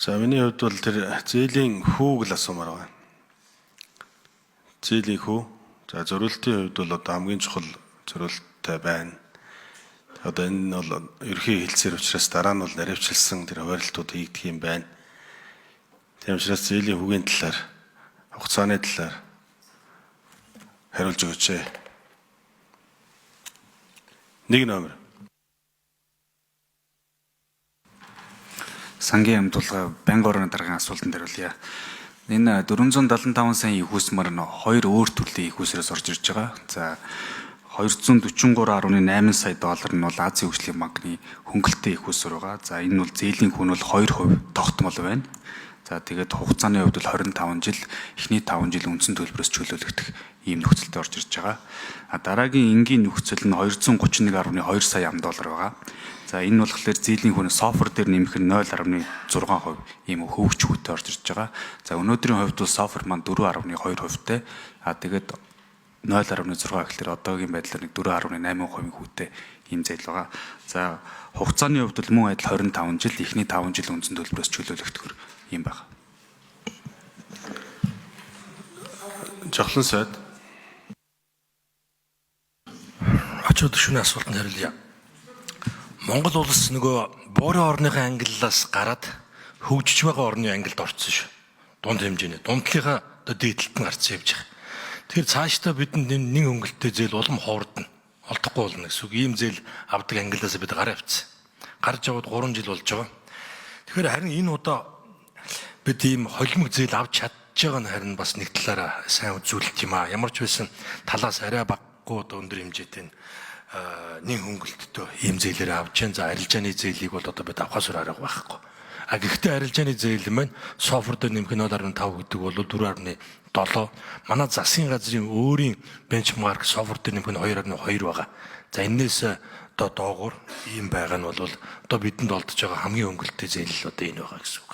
За миний хувьд бол тэр зээлийн хүүг л асуумаар байна. Зээлийн хүү. За зориултын хувьд бол одоо хамгийн чухал зориулттай байна. Одоо энэ бол ерөнхий хэлцээр учраас дараа нь бол наривчлсан тэр хуваарлтууд хийгдэх юм байна. Тийм учраас зээлийн хүүгийн талаар, хугацааны талаар хариулж өгөөч. Нэг номер. Сангийн амтулга Бангор орны даргын асуултанд хариулъя. Энэ 475 сая ихүүс мөр нь хоёр өөр төрлийн ихүүсээс орж ирж байгаа. За 243.8 сая доллар нь бол Азийн хөгжлийн банкны хөнгөлөлттэй ихүүсээр байгаа. За энэ бол зээлийн хүн бол 2% тогтмол байна. За тэгээд хугацааны хувьд бол 25 жил, эхний 5 жил үндсэн төлбөрөөс чөлөөлөгдөх ийм нөхцөлтэй орж ирж байгаа. Дараагийн энгийн нөхцөл нь 231.2 сая $. байгаа. За энэ болохоор зээлийн хүн софтвер дээр нэмэх нь 0.6% ийм хөгжихүйтэй орж ирж байгаа. За өнөөдрийн хувьд бол софтвер маань 4.2%тэй. Тэгээд 0.6 гэхээр одоогийн байдлаар нэг 4.8% хүүтэй ийм зээл байгаа. За хугацааны хувьд бол мөн адил 25 жил, эхний 5 жил үндсэн төлбөрөөс чөлөөлөгдөх юм байна. Жохлон сайд. Очоод шөнө асуултанд хариулъя. Монгол улс нөгөө буурын орныхаа ангиллаас гараад хөгжиж байгаа орны ангилд орсон шүү. Дунд хэмжээний дундлынхаа одоо дээдлэлт нь гарсан явж байгаа. Тэгэхээр цаашдаа бидэнд нэг хөнгөлөлттэй зээл улам хоордно. Олдохгүй болно гэсэн үг. Ийм зээл авдаг ангиллаас бид гараа авцсан. Гарч яваад 3 жил болж байгаа. Тэгэхээр харин энэ удаа бид ийм холимог зээл авч чадж байгаа нь харин бас нэг талаараа сайн үзүүлэлт юм аа. Ямар ч байсан талаас арай баггүй одоо өндөр хэмжээтэй нэг хөнгөлөлттэй ийм зээлээр авч जैन. За арилжааны зээлийг бол одоо бид авахаас өөр арга байхгүй. Гэхдээ арилжааны зээл маань софтвер дээр нэмэх 0.5 гэдэг бол 4.7. Манай засгийн газрын өөрийн бенчмарк софтвер дээр нэмэх 2.2 байгаа. За энээс одоо доогуур ийм байгаа нь бол одоо бидэнд олдож байгаа хамгийн хөнгөлөлттэй зээл л одоо энэ байгаа гэсэн.